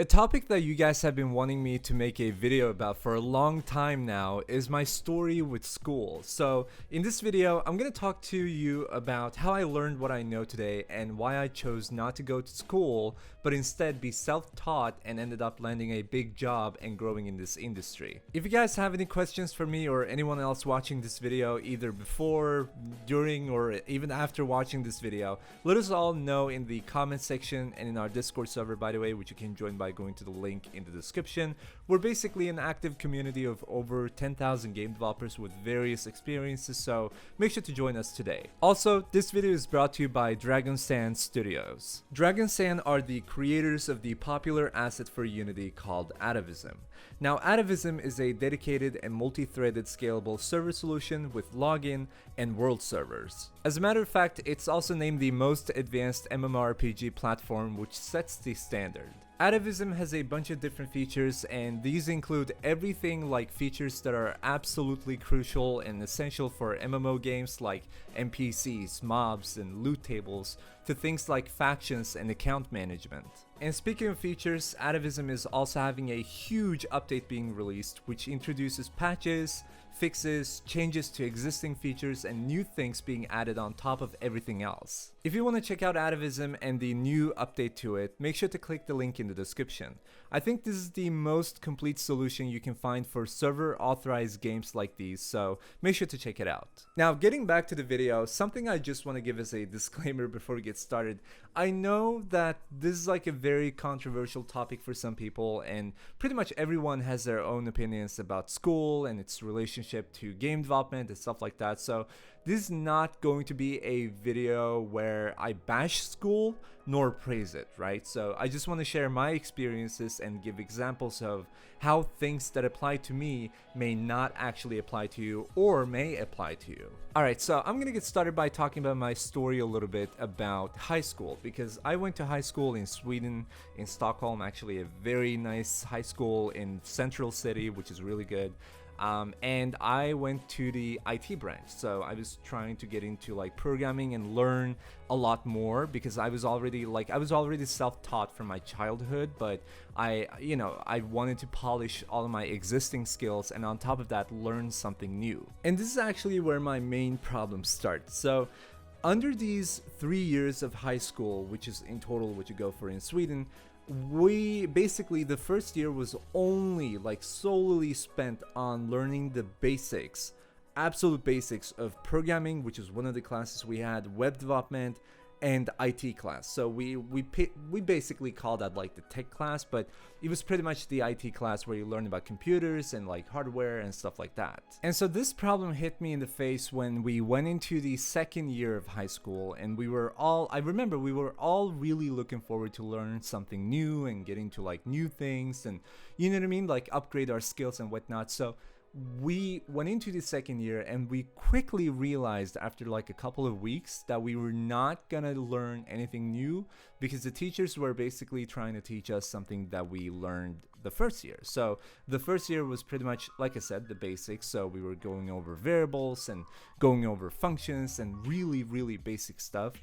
A topic that you guys have been wanting me to make a video about for a long time now is my story with school. So in this video, I'm going to talk to you about how I learned what I know today and why I chose not to go to school, but instead be self-taught and ended up landing a big job and growing in this industry. If you guys have any questions for me or anyone else watching this video, either before, during, or even after watching this video, let us all know in the comment section and in our Discord server, by the way, which you can join by going to the link in the description. We're basically an active community of over 10,000 game developers with various experiences, so make sure to join us today. Also, this video is brought to you by Dragon Sand Studios. Dragon Sand are the creators of the popular asset for Unity called Atavism. Now, Atavism is a dedicated and multi-threaded scalable server solution with login and world servers. As a matter of fact, it's also named the most advanced MMORPG platform, which sets the standard. Atavism has a bunch of different features, and these include everything like features that are absolutely crucial and essential for MMO games like NPCs, mobs, and loot tables, to things like factions and account management. And speaking of features, Atavism is also having a huge update being released, which introduces patches, fixes, changes to existing features, and new things being added on top of everything else. If you want to check out Atavism and the new update to it, make sure to click the link in the description. I think this is the most complete solution you can find for server authorized games like these, so make sure to check it out. Now, getting back to the video, something I just want to give as a disclaimer before we get started. I know that this is like a very controversial topic for some people, and pretty much everyone has their own opinions about school and its relationship to game development and stuff like that. So this is not going to be a video where I bash school nor praise it, right? So I just want to share my experiences and give examples of how things that apply to me may not actually apply to you or may apply to you. Alright, so I'm gonna get started by talking about my story a little bit about high school, because I went to high school in Sweden, in Stockholm, actually a very nice high school in central city, which is really good. And I went to the IT branch, so I was trying to get into like programming and learn a lot more, because I was already self-taught from my childhood, but I wanted to polish all of my existing skills and on top of that learn something new. And this is actually where my main problem starts. So under these 3 years of high school, which is in total what you go for in Sweden, we basically, the first year was only like solely spent on learning the basics, absolute basics of programming, which is one of the classes we had, web development, and IT class. So we basically call that like the tech class, but it was pretty much the IT class where you learn about computers and like hardware and stuff like that. And so this problem hit me in the face when we went into the second year of high school, and I remember we were all really looking forward to learn something new and getting to like new things and, you know what I mean, like upgrade our skills and whatnot. So we went into the second year and we quickly realized after like a couple of weeks that we were not gonna learn anything new, because the teachers were basically trying to teach us something that we learned the first year. So the first year was pretty much, like I said, the basics. So we were going over variables and going over functions and really basic stuff.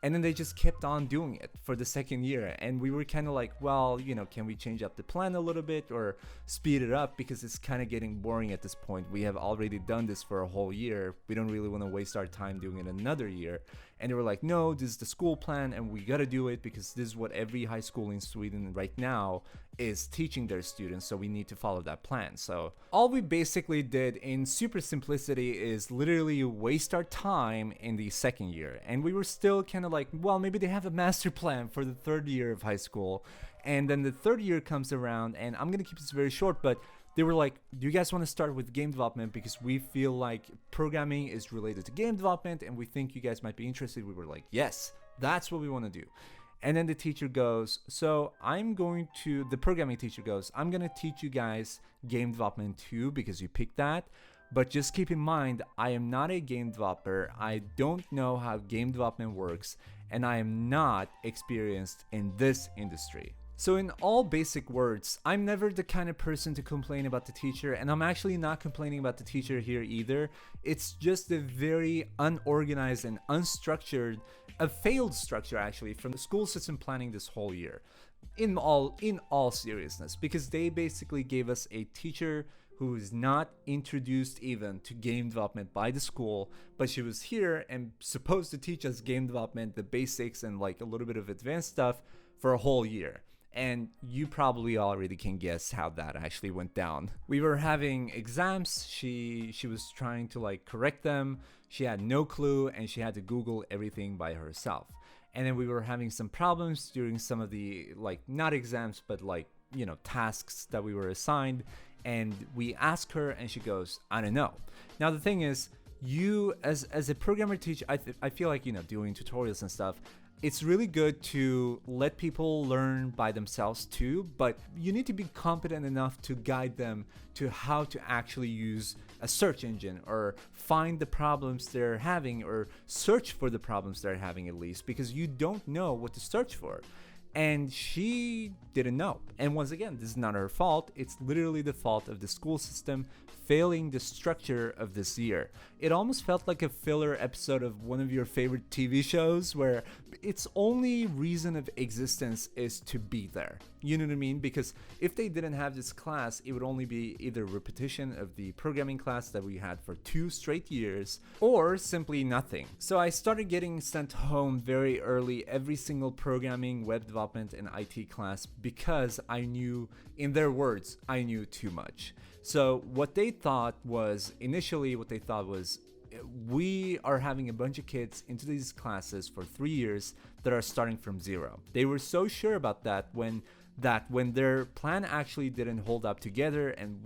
And then they just kept on doing it for the second year, and we were kind of like, well, you know, can we change up the plan a little bit or speed it up, because it's kind of getting boring at this point. We have already done this for a whole year. We don't really want to waste our time doing it another year. And they were like, no, this is the school plan and we got to do it, because this is what every high school in Sweden right now is teaching their students, so we need to follow that plan. So all we basically did in super simplicity is literally waste our time in the second year, and we were still kind of like, well, maybe they have a master plan for the third year of high school. And then the third year comes around, and I'm gonna keep this very short, but they were like, do you guys want to start with game development, because we feel like programming is related to game development and we think you guys might be interested. We were like, yes, that's what we want to do. And then the teacher goes, so the programming teacher goes, I'm going to teach you guys game development too, because you picked that. But just keep in mind, I am not a game developer. I don't know how game development works, and I am not experienced in this industry. So in all basic words, I'm never the kind of person to complain about the teacher, and I'm actually not complaining about the teacher here either. It's just a very unorganized and unstructured, a failed structure actually, from the school system planning this whole year. in all seriousness, because they basically gave us a teacher who is not introduced even to game development by the school, but she was here and supposed to teach us game development, the basics and like a little bit of advanced stuff for a whole year. And you probably already can guess how that actually went down. We were having exams. She was trying to like correct them. She had no clue and she had to Google everything by herself. And then we were having some problems during some of the like not exams but like, you know, tasks that we were assigned, and we asked her and she goes, I don't know. Now the thing is, you as a programmer teacher, I feel like, you know, doing tutorials and stuff, it's really good to let people learn by themselves too, but you need to be competent enough to guide them to how to actually use a search engine or find the problems they're having or search for the problems they're having, at least, because you don't know what to search for. And she didn't know. And once again, this is not her fault. It's literally the fault of the school system failing the structure of this year. It almost felt like a filler episode of one of your favorite TV shows where its only reason of existence is to be there. You know what I mean? Because if they didn't have this class, it would only be either repetition of the programming class that we had for 2 straight years, or simply nothing. So I started getting sent home very early every single programming, web development, and IT class because I knew, in their words, I knew too much. So what they thought was, we are having a bunch of kids into these classes for 3 years that are starting from zero. They were so sure about that when their plan actually didn't hold up together, and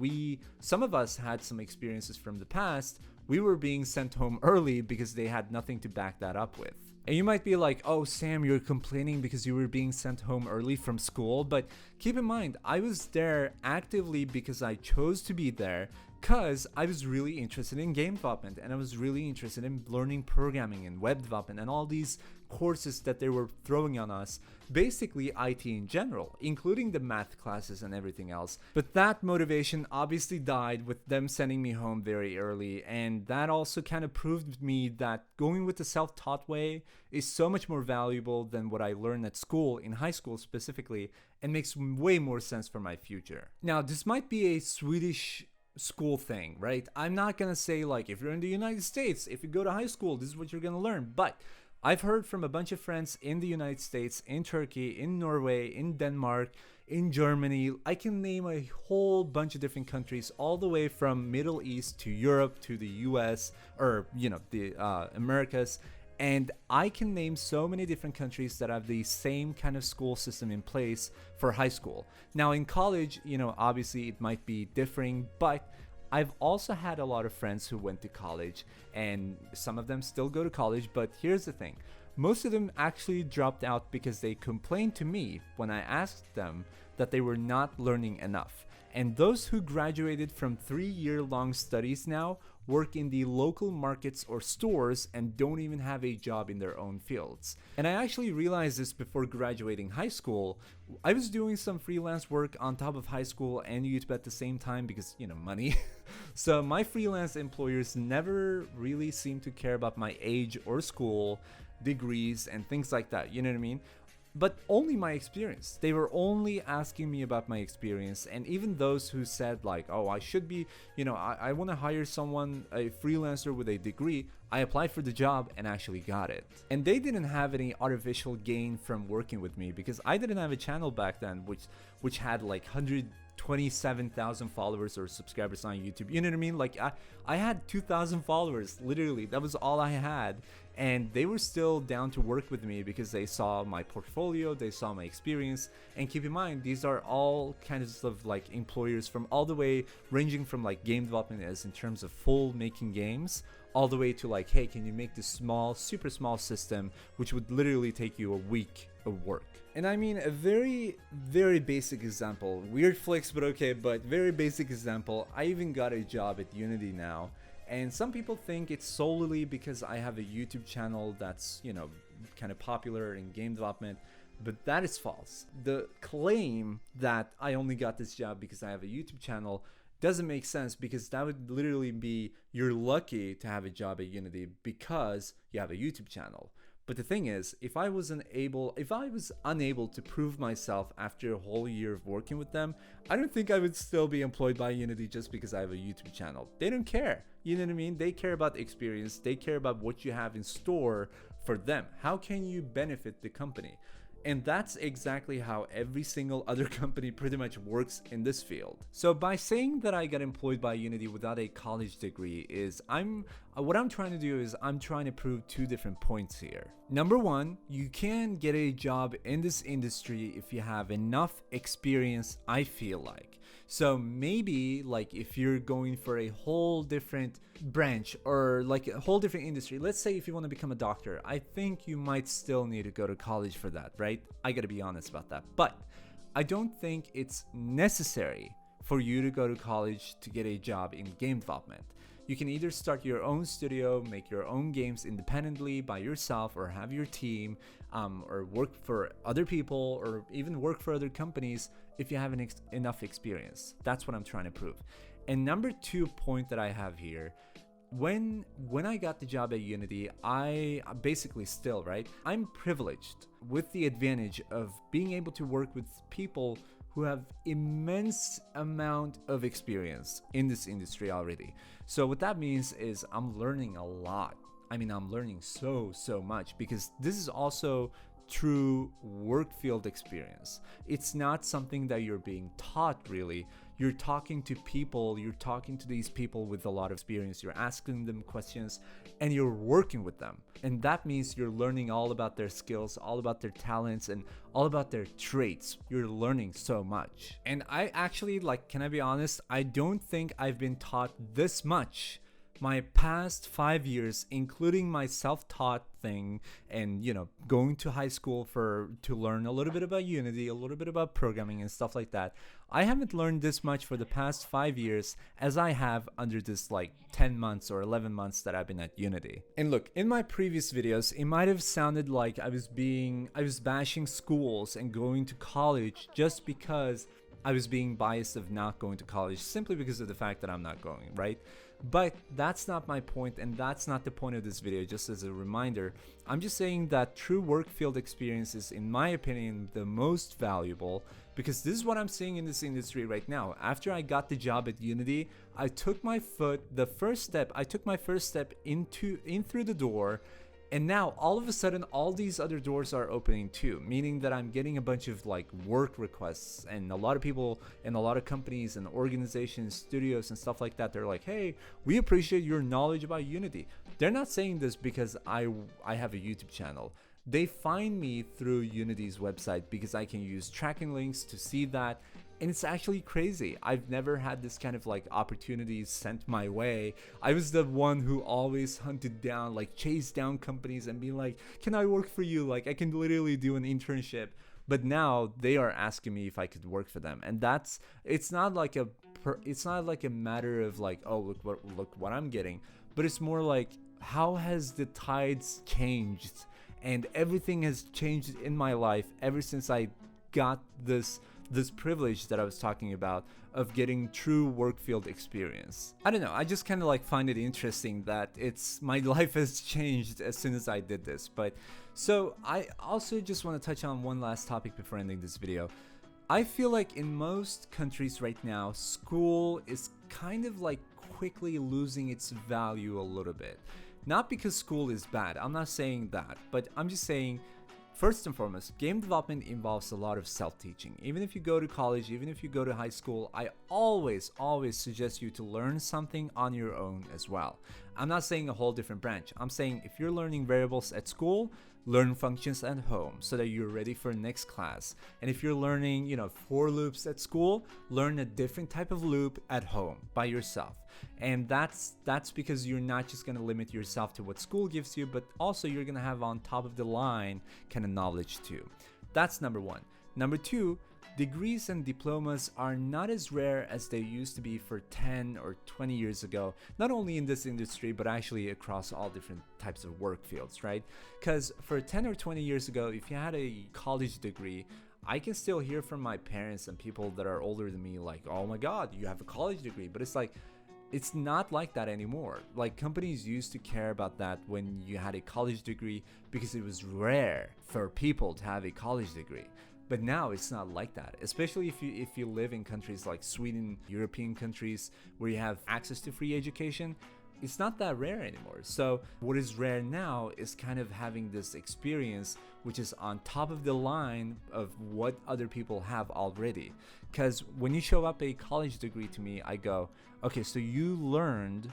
some of us had some experiences from the past, we were being sent home early because they had nothing to back that up with. And you might be like, oh, Sam, you're complaining because you were being sent home early from school. But keep in mind, I was there actively because I chose to be there, because I was really interested in game development and I was really interested in learning programming and web development and all these courses that they were throwing on us, basically IT in general, including the math classes and everything else. But that motivation obviously died with them sending me home very early, and that also kind of proved me that going with the self-taught way is so much more valuable than what I learned at school, in high school specifically, and makes way more sense for my future. Now, this might be a Swedish school thing, right? I'm not gonna say like, if you're in the United States, if you go to high school, this is what you're gonna learn. But I've heard from a bunch of friends in the United States, in Turkey, in Norway, in Denmark, in Germany. I can name a whole bunch of different countries, all the way from Middle East to Europe to the US, or, you know, the Americas. And I can name so many different countries that have the same kind of school system in place for high school. Now in college, you know, obviously it might be differing, but I've also had a lot of friends who went to college, and some of them still go to college. But here's the thing. Most of them actually dropped out because they complained to me when I asked them that they were not learning enough. And those who graduated from 3-year-long studies now work in the local markets or stores and don't even have a job in their own fields. And I actually realized this before graduating high school. I was doing some freelance work on top of high school and YouTube at the same time because, you know, money. So my freelance employers never really seemed to care about my age or school, degrees, and things like that, you know what I mean? But only my experience. They were only asking me about my experience. And even those who said like, oh, I should be, you know, I want to hire someone, a freelancer with a degree, I applied for the job and actually got it. And they didn't have any artificial gain from working with me because I didn't have a channel back then which had like 127,000 followers or subscribers on YouTube. You know what I mean? Like I had 2,000 followers, literally. That was all I had. And they were still down to work with me because they saw my portfolio, they saw my experience. And keep in mind, these are all kinds of like employers from all the way ranging from like game development as in terms of full making games, all the way to like, hey, can you make this small, super small system, which would literally take you a week of work. And I mean, a very, very basic example, weird flex, but okay, but very basic example. I even got a job at Unity now. And some people think it's solely because I have a YouTube channel that's, you know, kind of popular in game development, but that is false. The claim that I only got this job because I have a YouTube channel doesn't make sense, because that would literally be, you're lucky to have a job at Unity because you have a YouTube channel. But the thing is, if I was unable to prove myself after a whole year of working with them, I don't think I would still be employed by Unity just because I have a YouTube channel. They don't care. You know what I mean? They care about the experience. They care about what you have in store for them. How can you benefit the company? And that's exactly how every single other company pretty much works in this field. So by saying that I got employed by Unity without a college degree is what I'm trying to do is I'm trying to prove two different points here. Number one, you can get a job in this industry if you have enough experience, I feel like. So maybe like if you're going for a whole different branch or like a whole different industry, let's say if you want to become a doctor, I think you might still need to go to college for that, right? I gotta be honest about that. But I don't think it's necessary for you to go to college to get a job in game development. You can either start your own studio, make your own games independently by yourself, or have your team, or work for other people, or even work for other companies if you have enough experience. That's what I'm trying to prove. And number two point that I have here, when I got the job at Unity, I basically still, right? I'm privileged with the advantage of being able to work with people who have immense amount of experience in this industry already. So what that means is I'm learning a lot. I mean, I'm learning so much because this is also true work field experience. It's not something that you're being taught really. You're talking to people, you're talking to these people with a lot of experience, you're asking them questions, and you're working with them. And that means you're learning all about their skills, all about their talents, and all about their traits. You're learning so much. And I actually, like, can I be honest? I don't think I've been taught this much my past 5 years, including my self-taught thing and, you know, going to high school to learn a little bit about Unity, a little bit about programming and stuff like that. I haven't learned this much for the past 5 years as I have under this like 10 months or 11 months that I've been at Unity. And look, in my previous videos, it might have sounded like I was bashing schools and going to college just because I was being biased of not going to college simply because of the fact that I'm not going, right? But that's not my point, and that's not the point of this video. Just as a reminder, I'm just saying that true work field experience is, in my opinion, the most valuable, because this is what I'm seeing in this industry right now. After I got the job at Unity, I took my first step in through the door. And now all of a sudden all these other doors are opening too, meaning that I'm getting a bunch of like work requests, and a lot of people and a lot of companies and organizations, studios and stuff like that, they're like, hey, we appreciate your knowledge about Unity. They're not saying this because I have a YouTube channel. They find me through Unity's website because I can use tracking links to see that. And it's actually crazy. I've never had this kind of like opportunities sent my way. I was the one who always hunted down, like chased down companies and be like, can I work for you? Like I can literally do an internship. But now they are asking me if I could work for them. And it's not like a matter of like, oh, look what I'm getting. But it's more like, how has the tides changed? And everything has changed in my life ever since I got this privilege that I was talking about of getting true work field experience. I don't know, I just kind of like find it interesting that my life has changed as soon as I did this. But so I also just want to touch on one last topic before ending this video. I feel like in most countries right now, school is kind of like quickly losing its value a little bit. Not because school is bad, I'm not saying that, but I'm just saying, first and foremost, game development involves a lot of self-teaching. Even if you go to college, even if you go to high school, I always suggest you to learn something on your own as well. I'm not saying a whole different branch. I'm saying if you're learning variables at school, learn functions at home so that you're ready for next class. And if you're learning, you know, for loops at school, learn a different type of loop at home by yourself. And that's because you're not just going to limit yourself to what school gives you, but also you're going to have on top of the line kind of knowledge too. That's number one. Number two, degrees and diplomas are not as rare as they used to be for 10 or 20 years ago, not only in this industry, but actually across all different types of work fields, right? Because for 10 or 20 years ago, if you had a college degree, I can still hear from my parents and people that are older than me like, oh my God, you have a college degree. But it's like, it's not like that anymore. Like, companies used to care about that when you had a college degree because it was rare for people to have a college degree. But now it's not like that, especially if you live in countries like Sweden, European countries where you have access to free education. It's not that rare anymore. So what is rare now is kind of having this experience which is on top of the line of what other people have already. Because when you show up a college degree to me, I go, okay, so you learned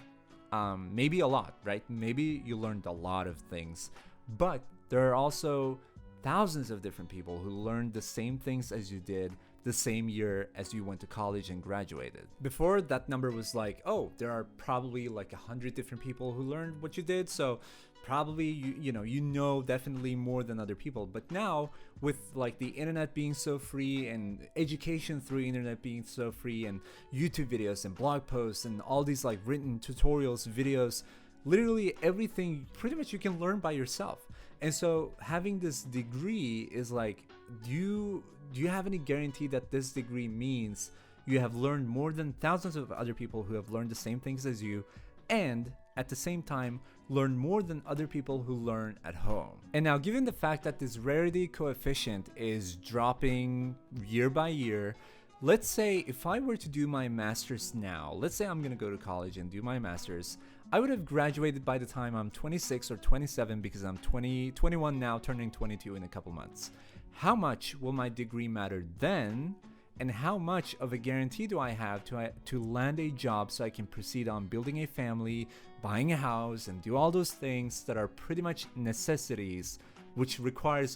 maybe a lot, right? Maybe you learned a lot of things, but there are also thousands of different people who learned the same things as you did the same year as you went to college and graduated. Before, that number was like, oh, there are probably like 100 different people who learned what you did, so probably you know definitely more than other people. But now, with like the internet being so free and education through internet being so free and YouTube videos and blog posts and all these like written tutorials, videos, literally everything pretty much you can learn by yourself. And so having this degree is like, do you have any guarantee that this degree means you have learned more than thousands of other people who have learned the same things as you, and at the same time learn more than other people who learn at home? And now, given the fact that this rarity coefficient is dropping year by year, let's say if I were to do my master's now, let's say I'm gonna go to college and do my master's, I would have graduated by the time I'm 26 or 27 because I'm 21 now, turning 22 in a couple months. How much will my degree matter then? And how much of a guarantee do I have to land a job so I can proceed on building a family, buying a house, and do all those things that are pretty much necessities, which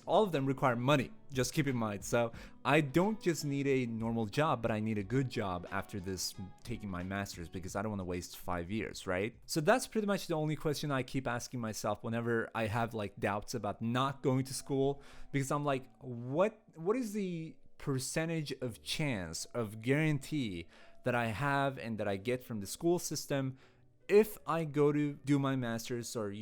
all of them require money, just keep in mind. So I don't just need a normal job, but I need a good job after this taking my master's, because I don't want to waste 5 years, right? So that's pretty much the only question I keep asking myself whenever I have like doubts about not going to school, because I'm like, what is the percentage of chance of guarantee that I have and that I get from the school system if I go to do my master's or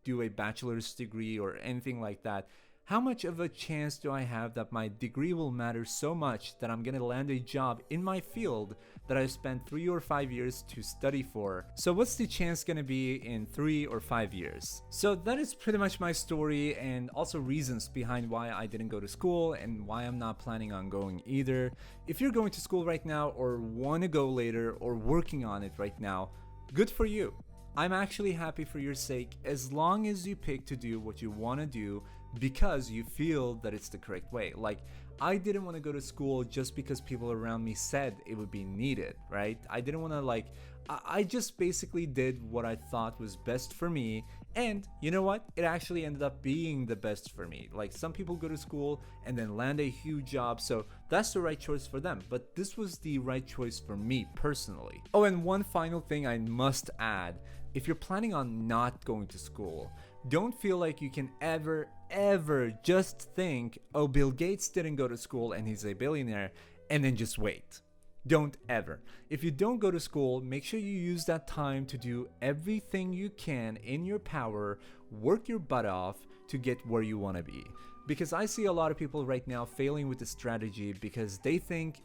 do a bachelor's degree or anything like that? How much of a chance do I have that my degree will matter so much that I'm gonna land a job in my field that I spent 3 or 5 years to study for? So what's the chance gonna be in 3 or 5 years? So that is pretty much my story, and also reasons behind why I didn't go to school and why I'm not planning on going either. If you're going to school right now or want to go later or working on it right now, good for you. I'm actually happy for your sake, as long as you pick to do what you want to do because you feel that it's the correct way. Like, I didn't want to go to school just because people around me said it would be needed, right? I didn't want to I just basically did what I thought was best for me, and you know what? It actually ended up being the best for me. Like, some people go to school and then land a huge job, so that's the right choice for them, but this was the right choice for me personally. Oh, and one final thing I must add: if you're planning on not going to school, don't feel like you can ever just think, oh, Bill Gates didn't go to school and he's a billionaire, and then just wait. Don't ever. If you don't go to school, make sure you use that time to do everything you can in your power, work your butt off to get where you want to be. Because I see a lot of people right now failing with the strategy because they think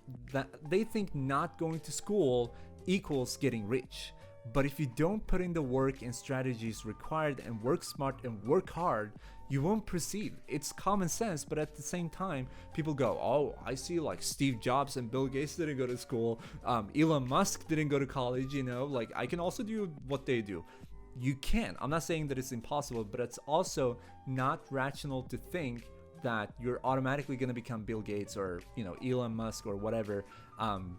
not going to school equals getting rich. But if you don't put in the work and strategies required and work smart and work hard, you won't proceed. It's common sense, but at the same time, people go, oh, I see like Steve Jobs and Bill Gates didn't go to school, Elon Musk didn't go to college, like I can also do what they do. You can. I'm not saying that it's impossible, but it's also not rational to think that you're automatically going to become Bill Gates or Elon Musk or whatever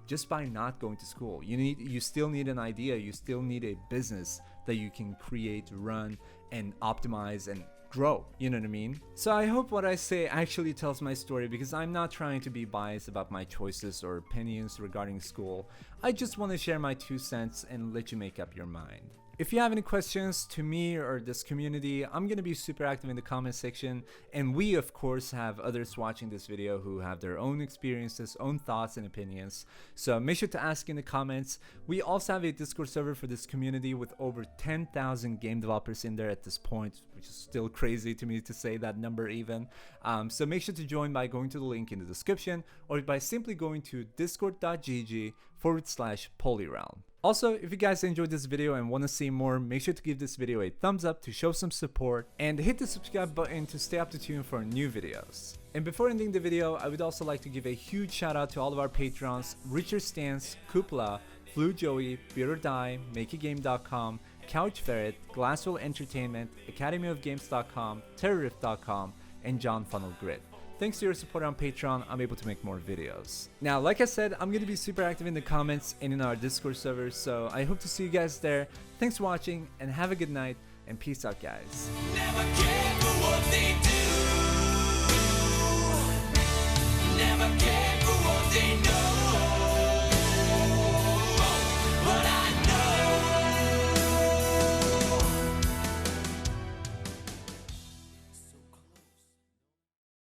just by not going to school. You still need an idea. You still need a business that you can create, run, and optimize and grow. You know what I mean? So I hope what I say actually tells my story, because I'm not trying to be biased about my choices or opinions regarding school. I just want to share my 2 cents and let you make up your mind. If you have any questions to me or this community, I'm going to be super active in the comment section. And we, of course, have others watching this video who have their own experiences, own thoughts and opinions. So make sure to ask in the comments. We also have a Discord server for this community with over 10,000 game developers in there at this point, which is still crazy to me to say that number even. So make sure to join by going to the link in the description or by simply going to discord.gg/polyrealm. Also, if you guys enjoyed this video and want to see more, make sure to give this video a thumbs up to show some support, and hit the subscribe button to stay up to tune for new videos. And before ending the video, I would also like to give a huge shout out to all of our patrons: Richard Stance, Kupla, Flu Joey, Beer or Die, MakeAGame.com, Couch Ferret, Glasswell Entertainment, AcademyOfGames.com, Terrorift.com, and John Funnel Grid. Thanks to your support on Patreon, I'm able to make more videos. Now, like I said, I'm going to be super active in the comments and in our Discord server, so I hope to see you guys there. Thanks for watching, and have a good night, and peace out, guys. Never care for what they do.